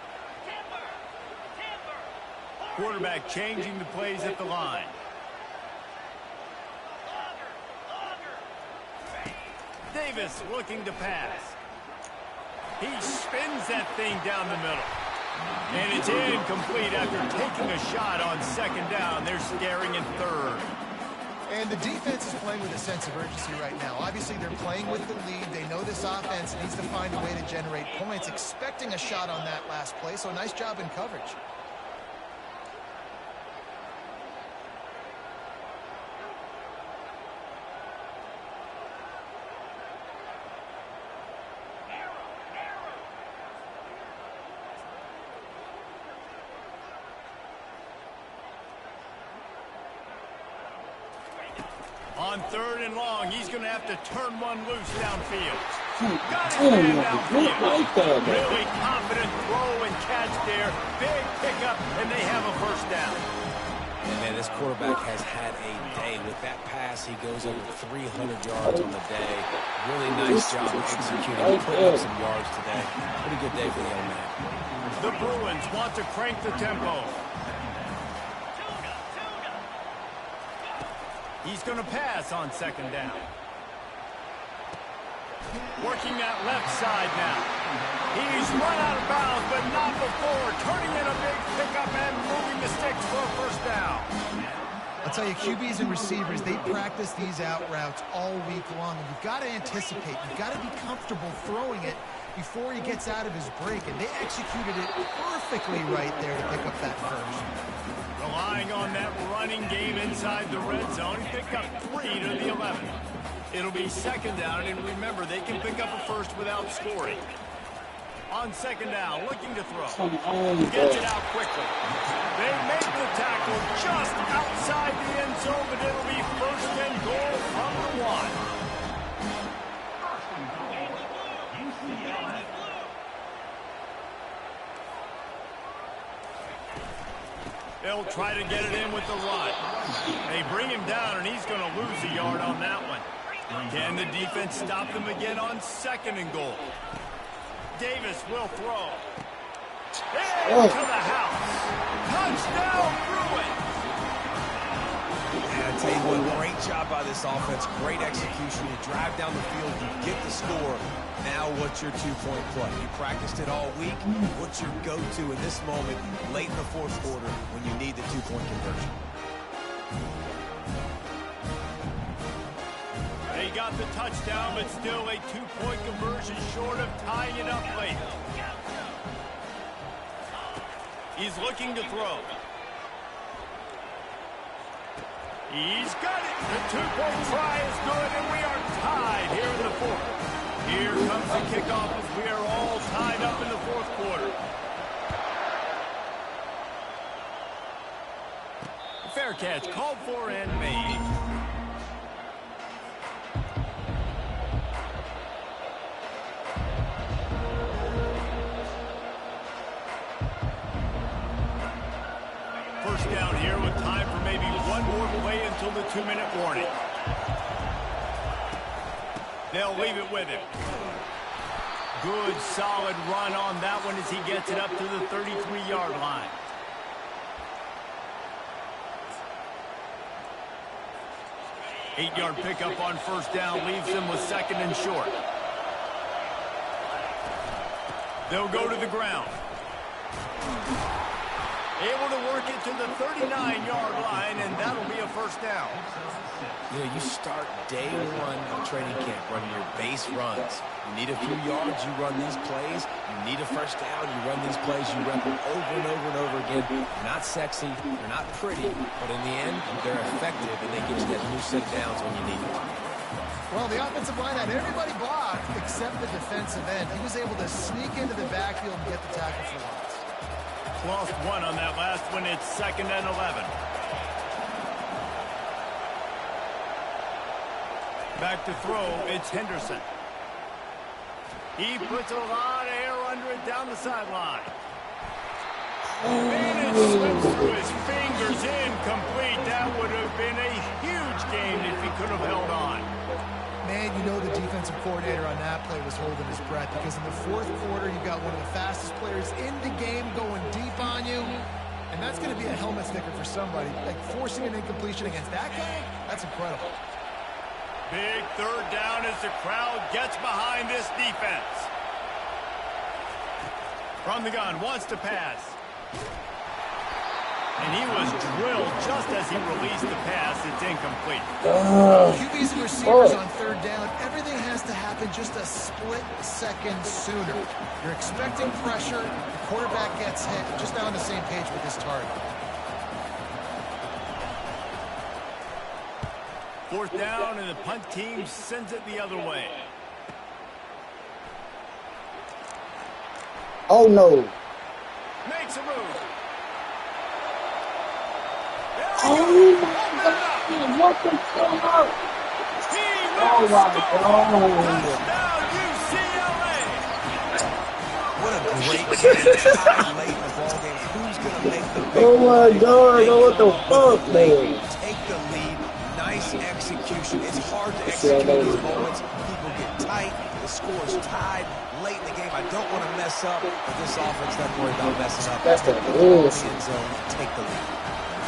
Speaker 2: Quarterback changing the plays at the line. Davis looking to pass. He spins that thing down the middle. And it's incomplete after taking a shot on second down. They're staring in third.
Speaker 4: And the defense is playing with a sense of urgency right now. Obviously, they're playing with the lead. They know this offense needs to find a way to generate points, expecting a shot on that last play. So nice job in coverage.
Speaker 2: On third and long, he's going to have to turn one loose downfield. Got his man downfield. Really confident throw and catch there. Big pickup, and they have a first down.
Speaker 3: And man, this quarterback has had a day. With that pass, he goes over 300 yards on the day. Really nice job of executing. He put up some yards today. Pretty good day for the young man.
Speaker 2: The Bruins want to crank the tempo. He's going to pass on second down. Working that left side now. He's run out of bounds, but not before. Turning in a big pickup and moving the sticks for a first down.
Speaker 4: I'll tell you, QBs and receivers, they practice these out routes all week long. And you've got to anticipate. You've got to be comfortable throwing it before he gets out of his break. And they executed it perfectly right there to pick up that first.
Speaker 2: Relying on that running game inside the red zone. He picked up 3 to the 11. It'll be second down, and remember, they can pick up a first without scoring. On second down, looking to throw. Gets it out quickly. They make the tackle just outside the end zone, but it'll be first and goal from the 1. They'll try to get it in with the run. They bring him down, and he's going to lose a yard on that one. Can the defense stop them again on second and goal? Davis will throw. Into the house. Touchdown, Bruins!
Speaker 3: And I tell you what, great job by this offense. Great execution. You drive down the field, you get the score. Now what's your two-point play? You practiced it all week. What's your go-to in this moment late in the fourth quarter when you need the two-point conversion?
Speaker 2: They got the touchdown, but still a two-point conversion short of tying it up late. He's looking to throw. He's got it. The two-point try is good, and we are tied here in the fourth. Here comes the kickoff as we are all tied up in the fourth quarter. Fair catch called for and made. First down here with time for maybe one more play until the 2-minute warning. They'll leave it with him. Good, solid run on that one as he gets it up to the 33-yard line. Eight-yard pickup on first down leaves them with second and short. They'll go to the ground. Able to work it to the 39-yard line, and that'll be a first down.
Speaker 3: You know, you start day one of training camp running your base runs. You need a few yards, you run these plays. You need a first down, you run these plays. You rep them over and over and over again. They're not sexy, they're not pretty, but in the end, they're effective, and they get you that new set of downs when you need it.
Speaker 4: Well, the offensive line had everybody blocked except the defensive end. He was able to sneak into the backfield and get the tackle for loss.
Speaker 2: Lost one on that last one. It's second and 11. Back to throw. It's Henderson. He puts a lot of air under it down the sideline. And it slips through his fingers, incomplete. That would have been a huge gain if he could have held on.
Speaker 4: Man, you know the defensive coordinator on that play was holding his breath because in the fourth quarter, you got one of the fastest players in the game going deep on you. And that's going to be a helmet sticker for somebody. Like forcing an incompletion against that guy, that's incredible.
Speaker 2: Big third down as the crowd gets behind this defense. From the gun, wants to pass. And he was drilled just as he released the pass. It's incomplete.
Speaker 4: QBs and receivers on third down, everything has to happen just a split second sooner. You're expecting pressure, the quarterback gets hit, just not on the same page with his target.
Speaker 2: Fourth down, and the punt team sends it the other way.
Speaker 6: Oh no.
Speaker 2: Makes a move.
Speaker 6: Oh my God. What the fuck? Oh my God.
Speaker 2: Touchdown, UCLA.
Speaker 3: What a great game. Tied late in the ballgame. Who's going to make the big
Speaker 6: Oh my God. What the fuck, man?
Speaker 3: Take the lead. Nice execution. It's hard to execute in these moments. People get tight. The score's tied late in the game. I don't want to mess up, but this offense doesn't worry about messing up.
Speaker 6: That's the
Speaker 3: end zone. Take the lead.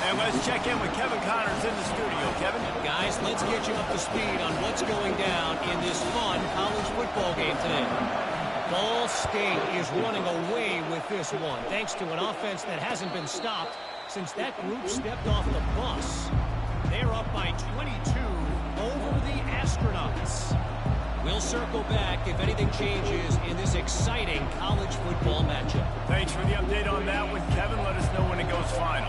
Speaker 2: And let's check in with Kevin Connors in the studio. Kevin?
Speaker 5: Guys, let's get you up to speed on what's going down in this fun college football game today. Ball State is running away with this one, thanks to an offense that hasn't been stopped since that group stepped off the bus. They're up by 22 over the Astronauts. We'll circle back if anything changes in this exciting college football matchup.
Speaker 2: Thanks for the update on that one, Kevin. Let us know when it goes final.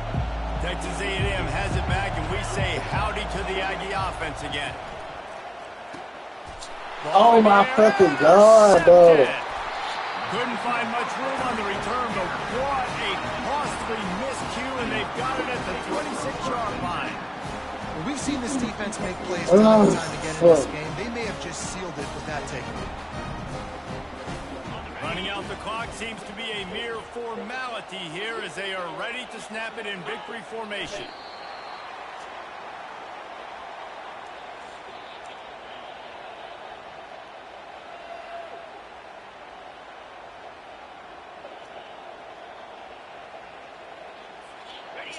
Speaker 2: Texas A&M has it back, and we say howdy to the Aggie offense again.
Speaker 6: Oh my fucking God, bro.
Speaker 2: Couldn't find much room on the return, but what a costly miscue, and they've got it at the 26-yard line.
Speaker 4: Well, we've seen this defense make plays time and time again in this game. They may have just sealed it with that takeaway.
Speaker 2: Running out the clock seems to be a mere formality here as they are ready to snap it in victory formation.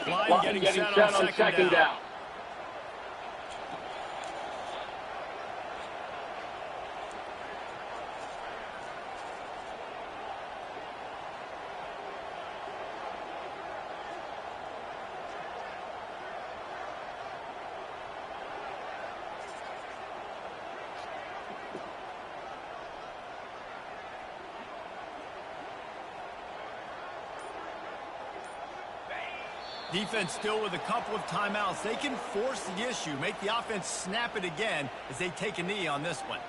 Speaker 2: Line getting set on second down. Defense still with a couple of timeouts. They can force the issue, make the offense snap it again as they take a knee on this one.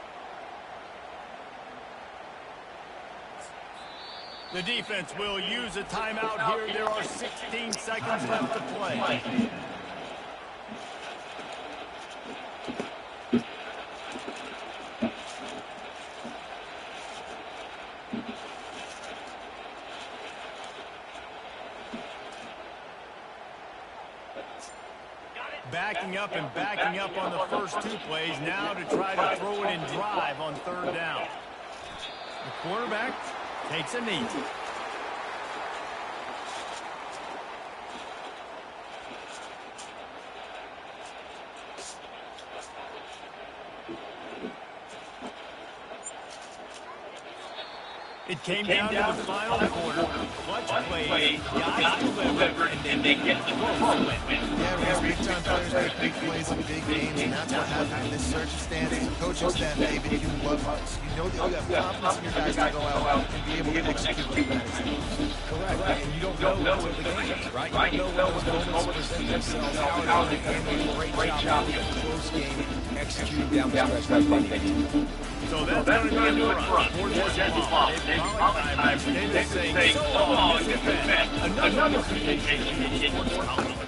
Speaker 2: The defense will use a timeout here. There are 16 seconds left to play. Backing up on the first two plays now to try to throw it in drive on third down. The quarterback takes a knee. It came down to the final quarter. Clutch plays, guys delivered, and they get the close win.
Speaker 4: Yeah, Reyes, big-time players make big plays in big games, and that's what happened in this circumstance. Coaching staff, David, you love us. You know that you have confidence in your guys to go out and be able to execute like that.
Speaker 3: Correct. And you don't know until the game ends, right? You don't know when moments present themselves, how they're going to handle a great job in a close game, executing down the stretch like they need.
Speaker 2: So that's going to be a run for Jesse Long. David saying, so long, Mr. Ben. Another presentation in sports college.